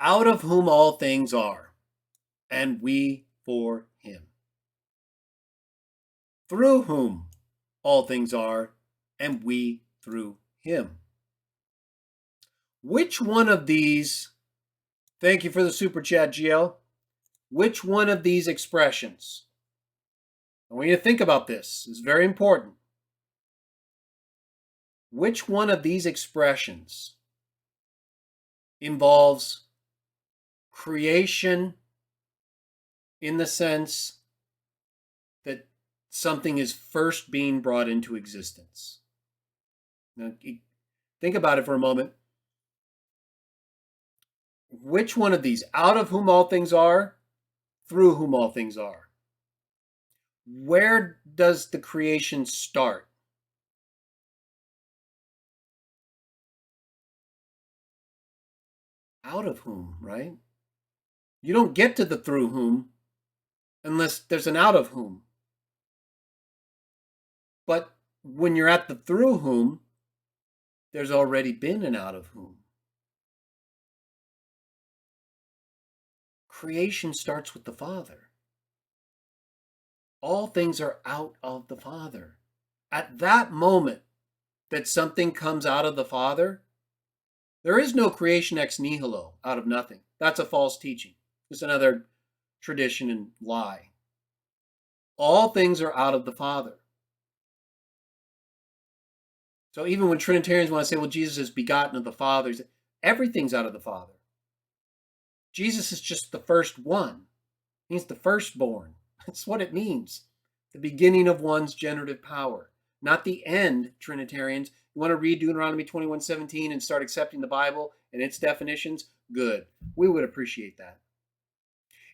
out of whom all things are, and we for him. Through whom all things are, and we through him. Which one of these, thank you for the super chat, GL, which one of these expressions, I want you to think about this, it's very important. Which one of these expressions involves creation in the sense that something is first being brought into existence? Now, think about it for a moment. Which one of these, out of whom all things are, through whom all things are? Where does the creation start? Out of whom, right? You don't get to the through whom unless there's an out of whom. But when you're at the through whom, there's already been an out of whom. Creation starts with the Father. All things are out of the Father. At that moment that something comes out of the Father, there is no creation ex nihilo, out of nothing. That's a false teaching. It's another tradition and lie. All things are out of the Father. So even when Trinitarians want to say, well, Jesus is begotten of the Father, everything's out of the Father. Jesus is just the first one. He's the firstborn. That's what it means. The beginning of one's generative power. Not the end, Trinitarians. You want to read Deuteronomy 21:17 and start accepting the Bible and its definitions? Good. We would appreciate that.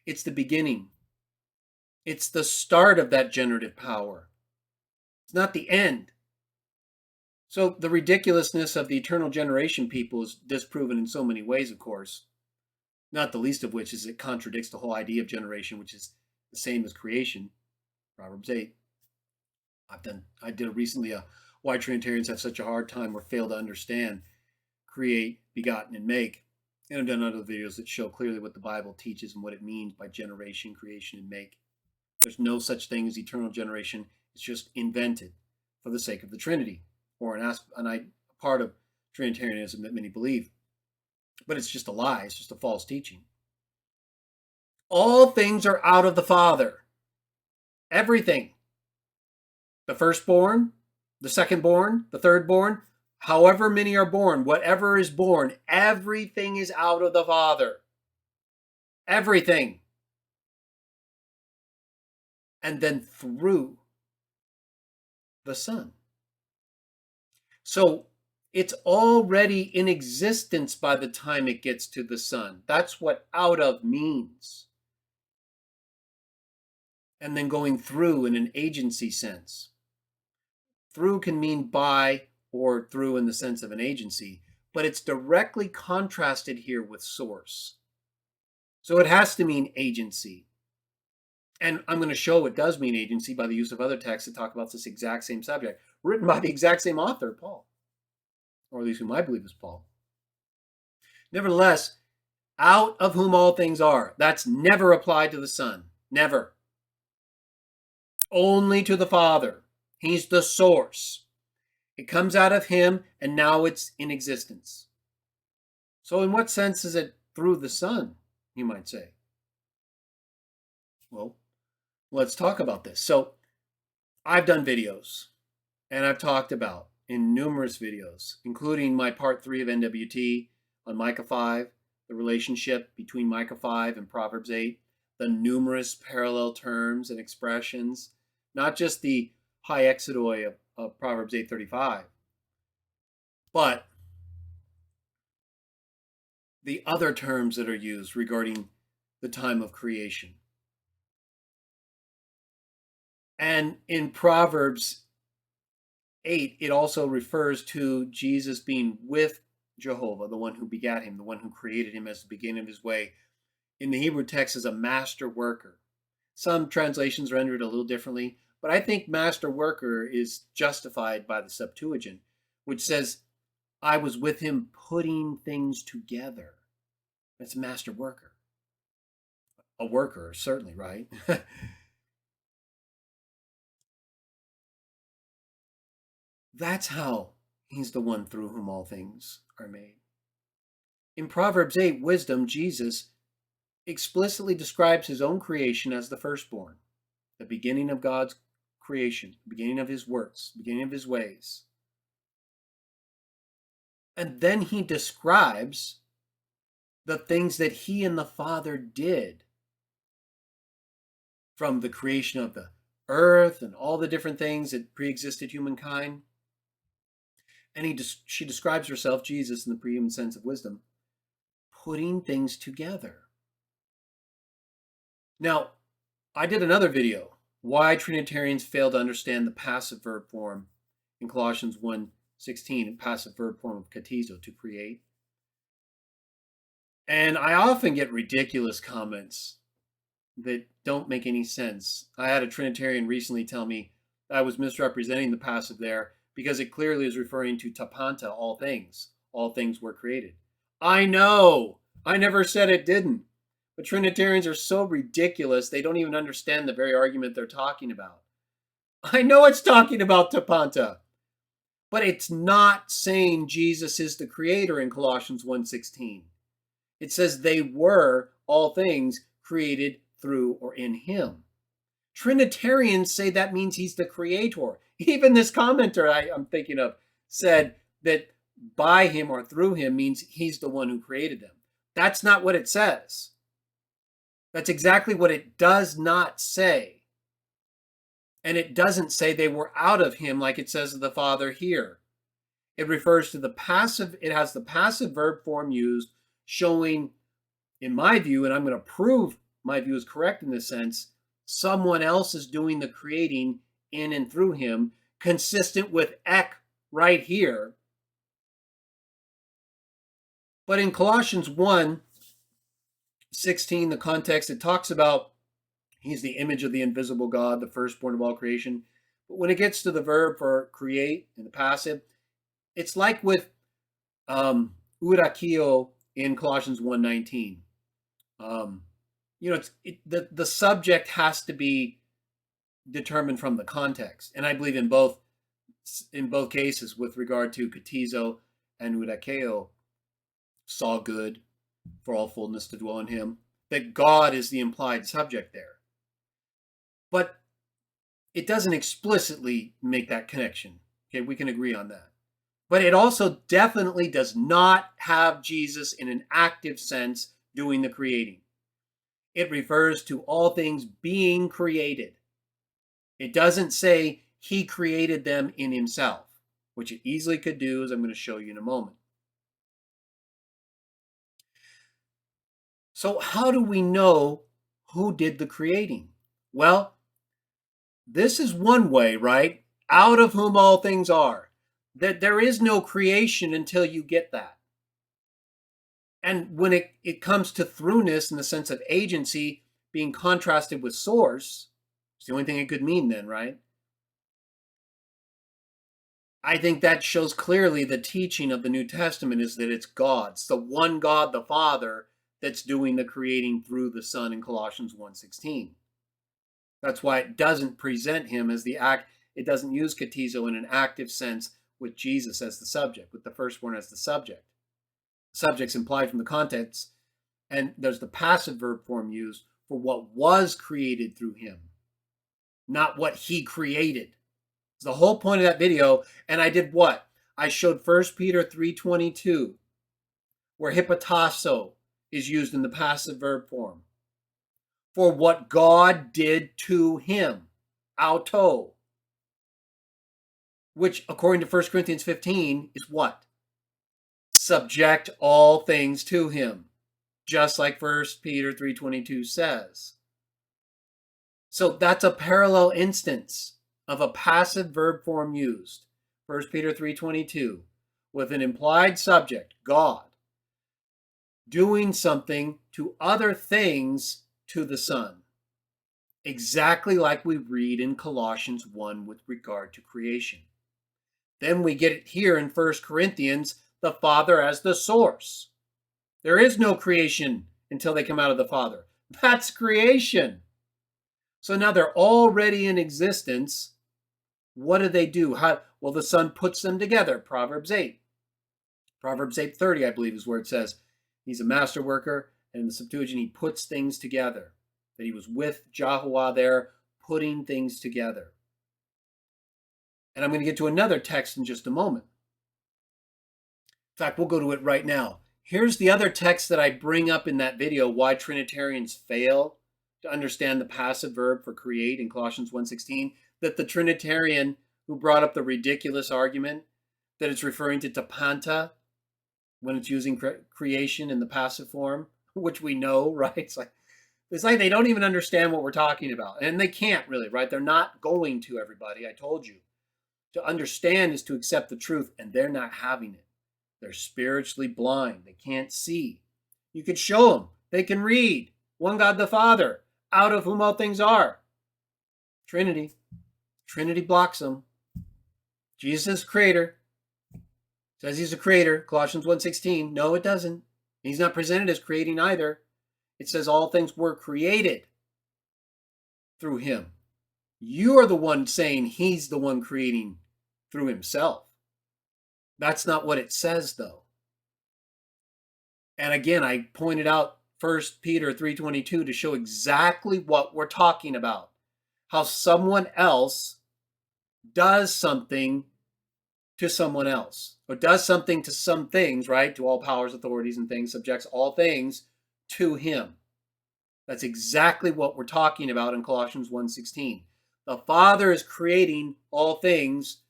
It's the beginning. It's the start of that generative power. It's not the end. So the ridiculousness of the eternal generation people is disproven in so many ways, of course. Not the least of which is it contradicts the whole idea of generation, which is the same as creation. Proverbs 8. I did recently why Trinitarians have such a hard time or fail to understand create, begotten, and make. And I've done other videos that show clearly what the Bible teaches and what it means by generation, creation, and make. There's no such thing as eternal generation. It's just invented for the sake of the Trinity, or a part of Trinitarianism that many believe. But it's just a lie. It's just a false teaching. All things are out of the Father. Everything. The firstborn, the secondborn, the thirdborn, however many are born, whatever is born, everything is out of the Father. Everything. And then through the Son. So it's already in existence by the time it gets to the Son. That's what out of means. And then going through in an agency sense. Through can mean by or through in the sense of an agency, but it's directly contrasted here with source. So it has to mean agency. And I'm going to show it does mean agency by the use of other texts that talk about this exact same subject, written by the exact same author, Paul, or at least whom I believe is Paul. Nevertheless, out of whom all things are, that's never applied to the Son. Never. Only to the Father. He's the source. It comes out of him, and now it's in existence. So in what sense is it through the Son, you might say? Well, let's talk about this. So I've done videos, and I've talked about in numerous videos, including my part 3 of NWT on Micah 5, the relationship between Micah 5 and Proverbs 8, the numerous parallel terms and expressions, not just the high exodoi of Proverbs 8:35, but the other terms that are used regarding the time of creation. And in Proverbs 8, it also refers to Jesus being with Jehovah, the one who begat him, the one who created him as the beginning of his way. In the Hebrew text as a master worker. Some translations render it a little differently, but I think master worker is justified by the Septuagint, which says, I was with him putting things together. It's a master worker. A worker, certainly, right? That's how he's the one through whom all things are made. In Proverbs 8, wisdom, Jesus explicitly describes his own creation as the firstborn, the beginning of God's creation, the beginning of his works, the beginning of his ways. And then he describes the things that he and the Father did, from the creation of the earth and all the different things that pre-existed humankind. And she describes herself, Jesus, in the preeminent sense of wisdom, putting things together. Now, I did another video, why Trinitarians fail to understand the passive verb form in Colossians 1:16, passive verb form of katizo, to create. And I often get ridiculous comments that don't make any sense. I had a Trinitarian recently tell me I was misrepresenting the passive there because it clearly is referring to tapanta, all things. All things were created. I know. I never said it didn't. But Trinitarians are so ridiculous, they don't even understand the very argument they're talking about. I know it's talking about tapanta, but it's not saying Jesus is the creator in Colossians 1:16. It says they were all things created through or in him. Trinitarians say that means he's the creator. Even this commenter I'm thinking of said that by him or through him means he's the one who created them. That's not what it says. That's exactly what it does not say. And it doesn't say they were out of him like it says of the Father here. It refers to the passive, it has the passive verb form used, showing, in my view, and I'm going to prove my view is correct in this sense, someone else is doing the creating in and through him, consistent with ek right here. But in Colossians 1:16, the context, it talks about he's the image of the invisible God, the firstborn of all creation. But when it gets to the verb for create in the passive, it's like with urakio in Colossians 1:19. The subject has to be determined from the context, and I believe in both cases, with regard to katizo and urakeo, saw good for all fullness to dwell in him, that God is the implied subject there. But it doesn't explicitly make that connection. Okay, we can agree on that. But it also definitely does not have Jesus in an active sense doing the creating. It refers to all things being created. It doesn't say he created them in himself, which it easily could do, as I'm going to show you in a moment. So how do we know who did the creating? Well, this is one way, right? Out of whom all things are. That there is no creation until you get that. And when it comes to throughness in the sense of agency being contrasted with source, it's the only thing it could mean then, right? I think that shows clearly the teaching of the New Testament is that it's God. It's the one God, the Father, that's doing the creating through the Son in Colossians 1:16. That's why it doesn't present him as the act. It doesn't use katizo in an active sense with Jesus as the subject, with the firstborn as the subject. Subject's implied from the context, and there's the passive verb form used for what was created through him, not what he created. It's the whole point of that video. And I did what? I showed 1 Peter 3:22, where hypotasso is used in the passive verb form for what God did to him, auto, which according to 1 Corinthians 15 is what? Subject all things to him, just like 1 Peter 3:22 says. So that's a parallel instance of a passive verb form used, 1 Peter 3:22, with an implied subject, God, doing something to other things to the Son, exactly like we read in Colossians 1 with regard to creation. Then we get it here in 1 Corinthians, the Father as the source. There is no creation until they come out of the Father. That's creation. So now they're already in existence. What do? Well, the Son puts them together. Proverbs 8. Proverbs 8:30, I believe, is where it says he's a master worker, and in the Septuagint, he puts things together. That he was with Jehovah there, putting things together. And I'm going to get to another text in just a moment. In fact, we'll go to it right now. Here's the other text that I bring up in that video, why Trinitarians fail to understand the passive verb for create in Colossians 1:16, that the Trinitarian who brought up the ridiculous argument that it's referring to tapanta when it's using creation in the passive form, which we know, right? It's like they don't even understand what we're talking about. And they can't really, right? They're not going to, everybody. I told you. To understand is to accept the truth, and they're not having it. They're spiritually blind. They can't see. You could show them. They can read. One God the Father, out of whom all things are. Trinity. Trinity blocks them. Jesus is creator. Says he's a creator. Colossians 1:16. No, it doesn't. He's not presented as creating either. It says all things were created through him. You are the one saying he's the one creating through himself. That's not what it says, though. And again, I pointed out 1 Peter 3:22 to show exactly what we're talking about. How someone else does something to someone else, or does something to some things, right? To all powers, authorities, and things, subjects all things to him. That's exactly what we're talking about in Colossians 1:16. The Father is creating all things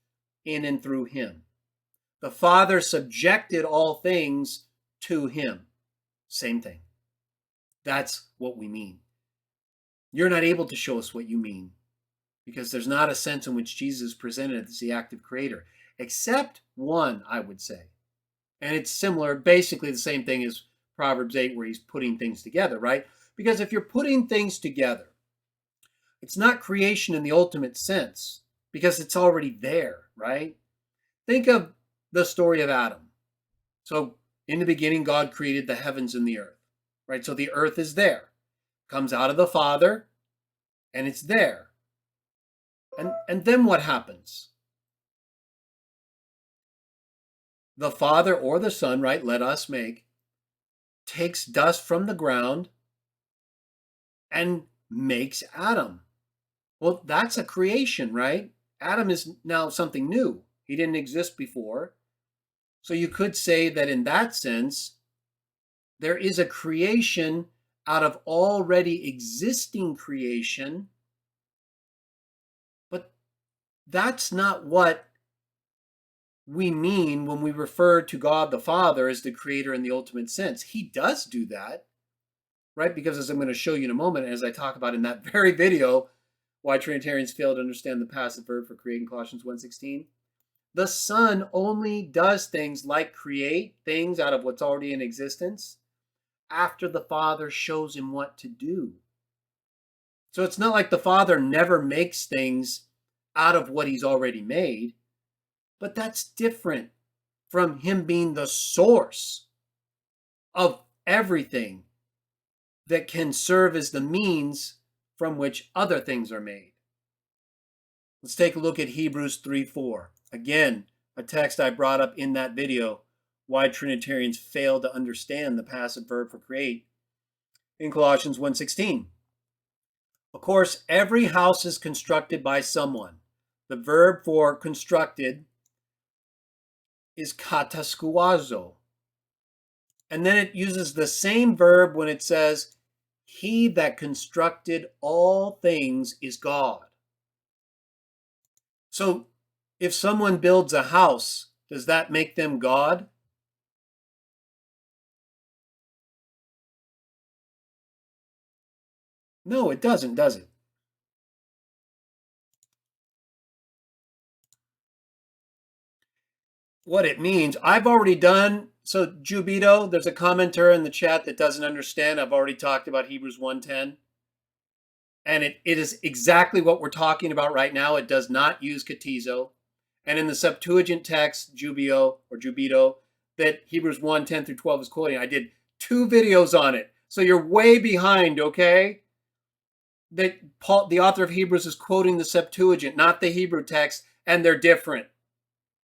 in and through him. The Father subjected all things to him. Same thing. That's what we mean. You're not able to show us what you mean because there's not a sense in which Jesus is presented as the active creator, except one, I would say. And it's similar, basically the same thing as Proverbs 8, where he's putting things together, right? Because if you're putting things together, it's not creation in the ultimate sense because it's already there, right? Think of the story of Adam. So in the beginning, God created the heavens and the earth, right? So the earth is there, comes out of the Father, and it's there. And then what happens? The Father or the Son, right? Let us make, takes dust from the ground and makes Adam. Well, that's a creation, right? Adam is now something new. He didn't exist before. So you could say that in that sense, there is a creation out of already existing creation. But that's not what we mean when we refer to God the Father as the creator in the ultimate sense. He does do that, right? Because as I'm going to show you in a moment, as I talk about in that very video, why Trinitarians fail to understand the passive verb for create in Colossians 1:16. The Son only does things like create things out of what's already in existence after the Father shows him what to do. So it's not like the Father never makes things out of what he's already made, but that's different from him being the source of everything that can serve as the means from which other things are made. Let's take a look at Hebrews 3:4. Again, a text I brought up in that video, why Trinitarians fail to understand the passive verb for create in Colossians 1:16. Of course, every house is constructed by someone. The verb for constructed is kataskuazo. And then it uses the same verb when it says, he that constructed all things is God. So if someone builds a house, does that make them God? No, it doesn't, does it? What it means, I've already done, so Jubito, there's a commenter in the chat that doesn't understand. I've already talked about Hebrews 1:10. And it is exactly what we're talking about right now. It does not use katizo. And in the Septuagint text, Jubito, that Hebrews 1:10 through 12 is quoting, I did 2 videos on it. So you're way behind, okay? That Paul, the author of Hebrews, is quoting the Septuagint, not the Hebrew text, and they're different.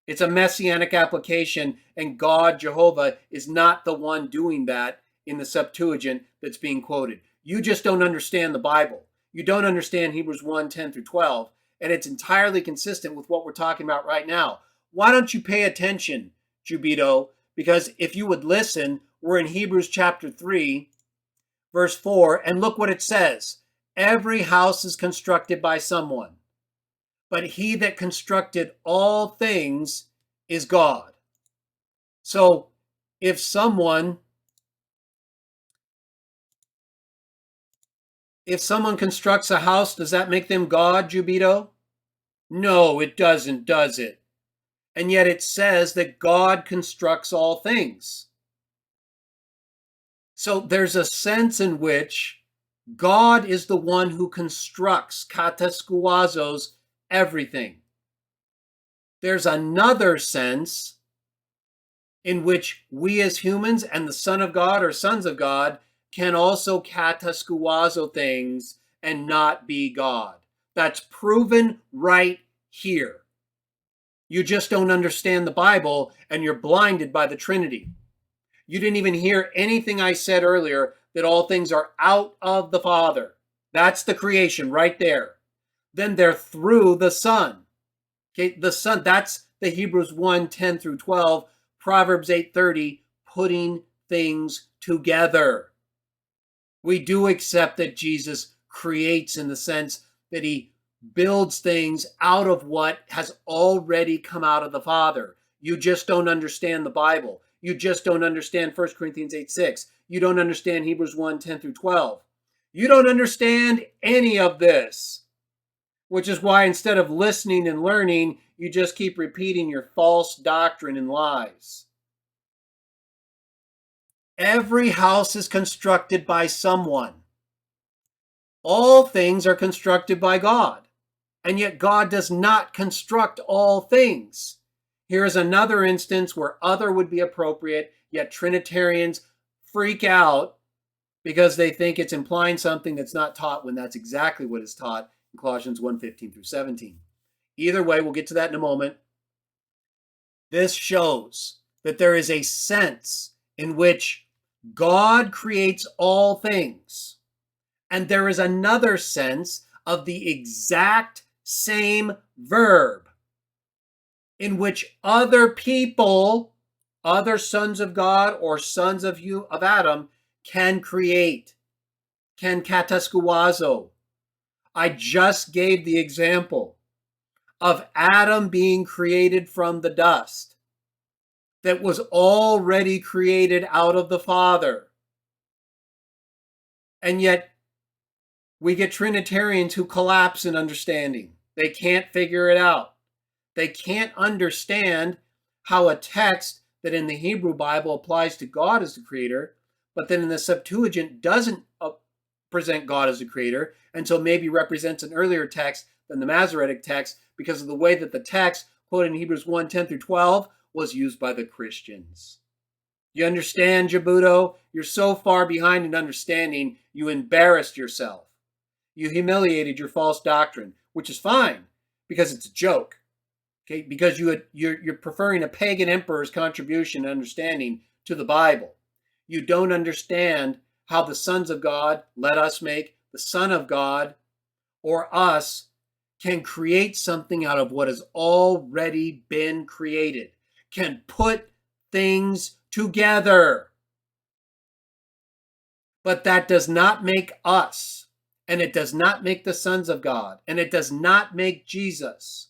It's a messianic application, and God, Jehovah, is not the one doing that in the Septuagint that's being quoted. You just don't understand the Bible. You don't understand Hebrews 1, 10 through 12, and it's entirely consistent with what we're talking about right now. Why don't you pay attention, Jubito? Because if you would listen, we're in Hebrews chapter 3, verse 4, and look what it says. Every house is constructed by someone, but he that constructed all things is God. So if someone constructs a house, does that make them God, Jubito? No, it doesn't, does it? And yet it says that God constructs all things. So there's a sense in which God is the one who constructs, kataskuazos, everything. There's another sense in which we as humans and the Son of God or sons of God can also kataskuazo things and not be God. That's proven right here. You just don't understand the Bible and you're blinded by the Trinity. You didn't even hear anything I said earlier that all things are out of the Father. That's the creation right there. Then they're through the Son. Okay, the Son, that's the Hebrews 1, 10 through 12, Proverbs 8:30, putting things together. We do accept that Jesus creates in the sense that he builds things out of what has already come out of the Father. You just don't understand the Bible. You just don't understand 1 Corinthians 8:6. You don't understand Hebrews 1, 10 through 12. You don't understand any of this, which is why instead of listening and learning, you just keep repeating your false doctrine and lies. Every house is constructed by someone. All things are constructed by God, and yet God does not construct all things. Here is another instance where other would be appropriate, yet Trinitarians freak out because they think it's implying something that's not taught when that's exactly what is taught in Colossians 1, 15 through 17. Either way, we'll get to that in a moment. This shows that there is a sense in which God creates all things, and there is another sense of the exact same verb in which other people, other sons of God or sons of Adam, can create, can kataskuazo. I just gave the example of Adam being created from the dust that was already created out of the Father. And yet we get Trinitarians who collapse in understanding. They can't figure it out. They can't understand how a text that in the Hebrew Bible applies to God as the creator, but then in the Septuagint doesn't present God as the creator, and so maybe represents an earlier text than the Masoretic text because of the way that the text quoted in Hebrews 1, 10 through 12 was used by the Christians. You understand, Jabuto? You're so far behind in understanding, you embarrassed yourself. You humiliated your false doctrine, which is fine because it's a joke. Okay, because you're preferring a pagan emperor's contribution and understanding to the Bible. You don't understand how the sons of God, let us make, the Son of God, or us, can create something out of what has already been created, can put things together. But that does not make us, and it does not make the sons of God, and it does not make Jesus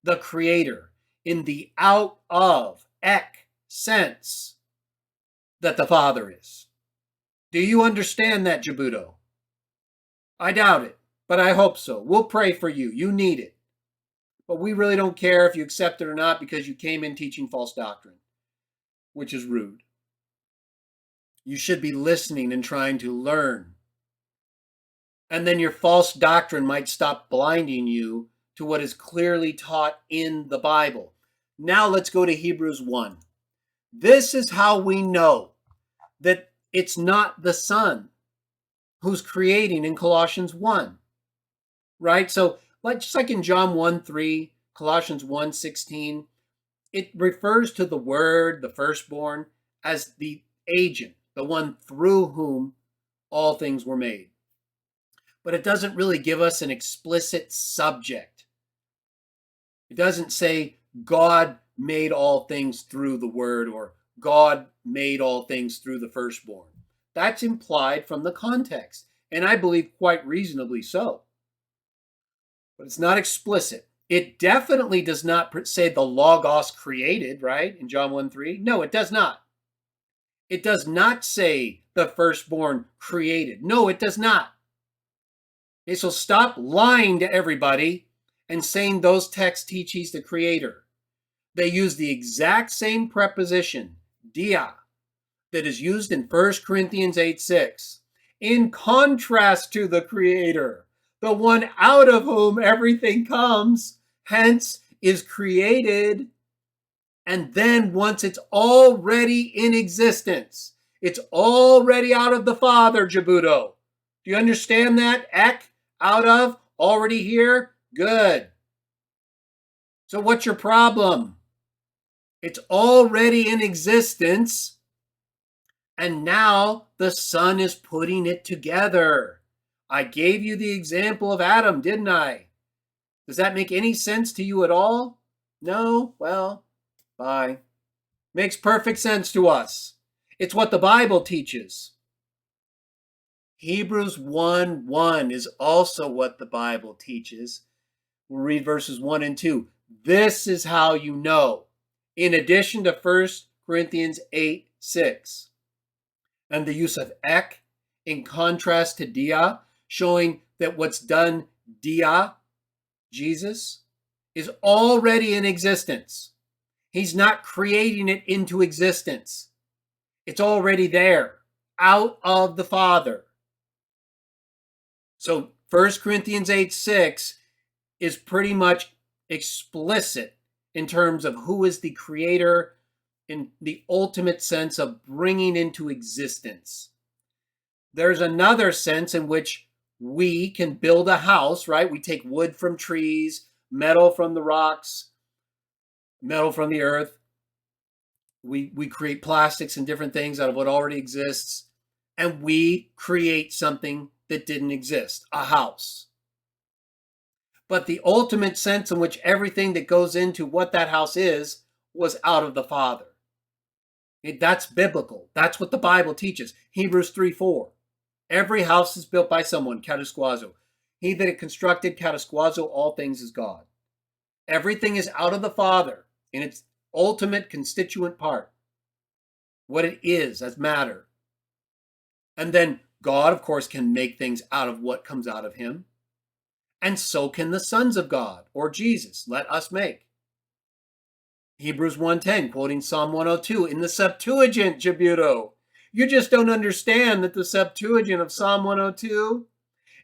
the creator in the out of ek sense that the Father is. Do you understand that, Jabuto? I doubt it, but I hope so. We'll pray for you. You need it. But we really don't care if you accept it or not because you came in teaching false doctrine, which is rude. You should be listening and trying to learn. And then your false doctrine might stop blinding you to what is clearly taught in the Bible. Now let's go to Hebrews 1. This is how we know that It's not the Son who's creating in Colossians 1, right? So just like in John 1:3, Colossians 1:16, it refers to the Word, the firstborn, as the agent, the one through whom all things were made. But it doesn't really give us an explicit subject. It doesn't say God made all things through the Word or God made all things through the firstborn. That's implied from the context, and I believe quite reasonably so. But it's not explicit. It definitely does not say the Logos created, right? In John 1:3. No, it does not. It does not say the firstborn created. No, it does not. Okay, so stop lying to everybody and saying those texts teach he's the creator. They use the exact same preposition, dia, that is used in 1 Corinthians 8:6, in contrast to the creator, the one out of whom everything comes, hence is created. And then once it's already in existence, it's already out of the Father, Jabuto. Do you understand that? Ek, out of, already here? Good. So what's your problem? It's already in existence, and now the Son is putting it together. I gave you the example of Adam, didn't I? Does that make any sense to you at all? No? Well, bye. Makes perfect sense to us. It's what the Bible teaches. Hebrews 1:1 is also what the Bible teaches. We'll read verses 1 and 2. This is how you know, in addition to 1 Corinthians 8:6. And the use of ek in contrast to dia, showing that what's done dia, Jesus, is already in existence. He's not creating it into existence. It's already there, out of the Father. So 1 Corinthians 8:6 is pretty much explicit in terms of who is the creator in the ultimate sense of bringing into existence. There's another sense in which we can build a house, right? We take wood from trees, metal from the rocks, metal from the earth. We create plastics and different things out of what already exists, and we create something that didn't exist, a house. But the ultimate sense in which everything that goes into what that house is was out of the Father. That's biblical. That's what the Bible teaches. Hebrews 3:4. Every house is built by someone, catasquazo. He that it constructed, catasquazo, all things is God. Everything is out of the Father in its ultimate constituent part, what it is as matter. And then God, of course, can make things out of what comes out of him. And so can the sons of God, or Jesus, let us make. Hebrews 1:10, quoting Psalm 102, in the Septuagint, Jabuto. You just don't understand that the Septuagint of Psalm 102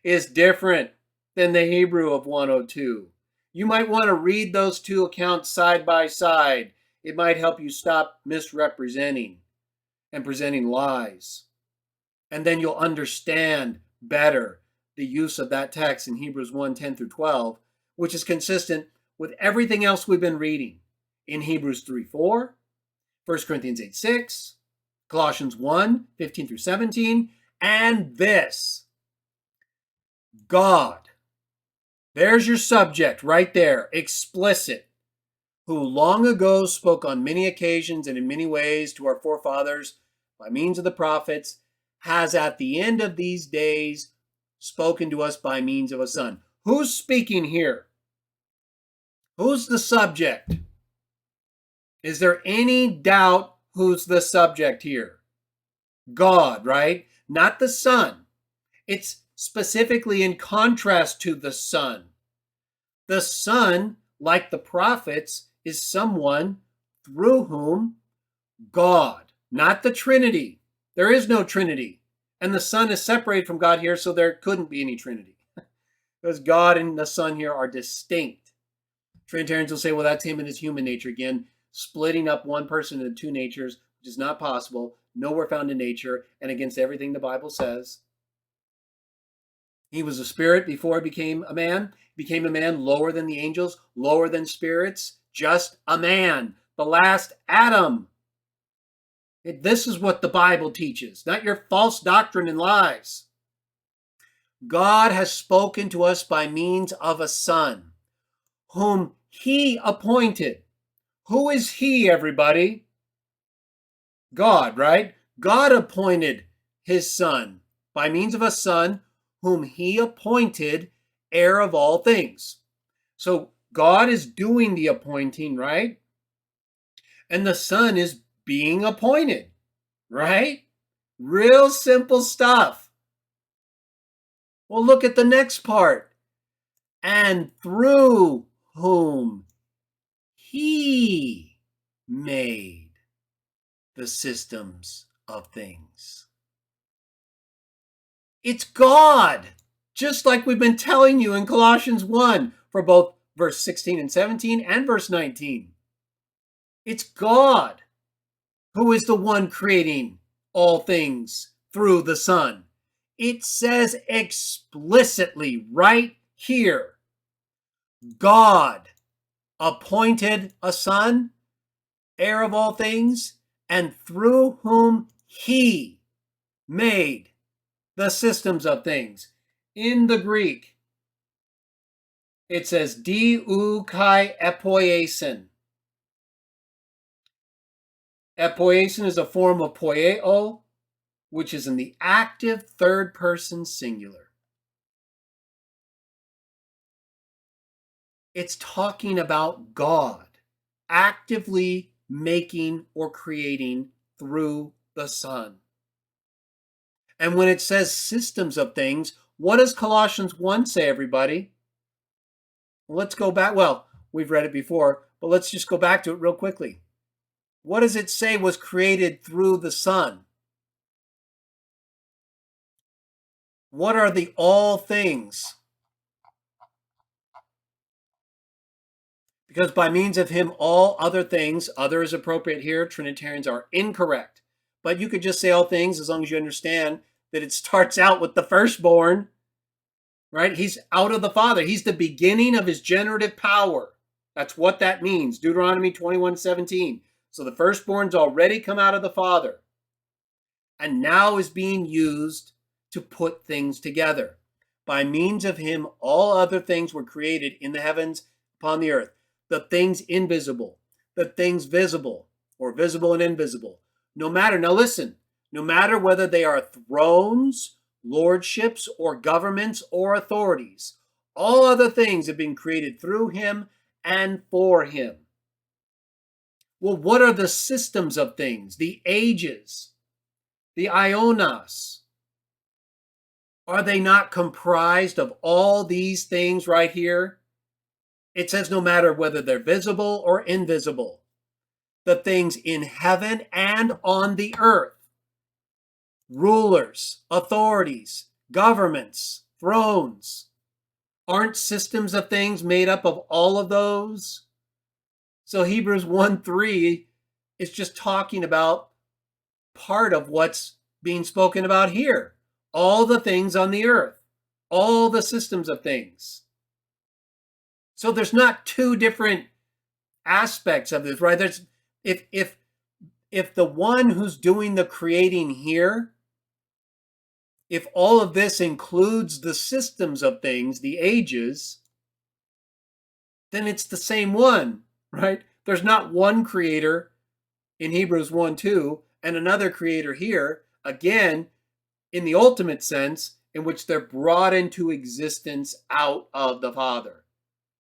is different than the Hebrew of 102. You might want to read those two accounts side by side. It might help you stop misrepresenting and presenting lies. And then you'll understand better the use of that text in Hebrews 1:10 through 12, which is consistent with everything else we've been reading in Hebrews 3:4, 1 Corinthians 8:6, Colossians 1:15 through 17, and this. God. There's your subject right there, explicit, who long ago spoke on many occasions and in many ways to our forefathers by means of the prophets, has at the end of these days spoken to us by means of a Son. Who's speaking here? Who's the subject? Is there any doubt who's the subject here? God, right? Not the Son. It's specifically in contrast to the Son. The Son, like the prophets, is someone through whom God, not the Trinity. There is no Trinity. And the Son is separated from God here, so there couldn't be any Trinity. Because God and the Son here are distinct. Trinitarians will say, well, that's him and his human nature again, splitting up one person into two natures, which is not possible. nowhere found in nature, and against everything the Bible says. He was a spirit before he became a man. Became a man lower than the angels, lower than spirits, just a man, the last Adam. This is what the Bible teaches, not your false doctrine and lies. God has spoken to us by means of a Son, whom he appointed. Who is he, everybody? God, right? God appointed his Son by means of a Son, whom he appointed heir of all things. So God is doing the appointing, right? And the Son is being appointed, right? Real simple stuff. Well, look at the next part. And through whom he made the systems of things. It's God, just like we've been telling you in Colossians 1 for both verse 16 and 17 and verse 19. It's God who is the one creating all things through the Son. It says explicitly right here, God appointed a Son, heir of all things, and through whom he made the systems of things. In the Greek, it says dou kai epoiesin. Epoiesin is a form of poieo, which is in the active third person singular. It's talking about God actively making or creating through the Son. And when it says systems of things, what does Colossians 1 say, everybody? Well, let's go back. Well, we've read it before, but let's just go back to it real quickly. What does it say was created through the Son? What are the all things? Because by means of him, all other things, other is appropriate here, Trinitarians are incorrect. But you could just say all things as long as you understand that it starts out with the firstborn, right? He's out of the Father. He's the beginning of his generative power. That's what that means, Deuteronomy 21:17. So the firstborn's already come out of the Father and now is being used to put things together. By means of him, all other things were created in the heavens, upon the earth. The things invisible, the things visible, or visible and invisible. No matter, now listen, no matter whether they are thrones, lordships, or governments, or authorities, all other things have been created through him and for him. Well, what are the systems of things? The ages, the ionos. Are they not comprised of all these things right here? It says no matter whether they're visible or invisible. The things in heaven and on the earth. Rulers, authorities, governments, thrones. Aren't systems of things made up of all of those? So Hebrews 1:3 is just talking about part of what's being spoken about here. All the things on the earth, all the systems of things. So there's not two different aspects of this, right? There's if the one who's doing the creating here, if all of this includes the systems of things, the ages, then it's the same one, right? There's not one creator in Hebrews 1:2 and another creator here, again, in the ultimate sense, in which they're brought into existence out of the Father.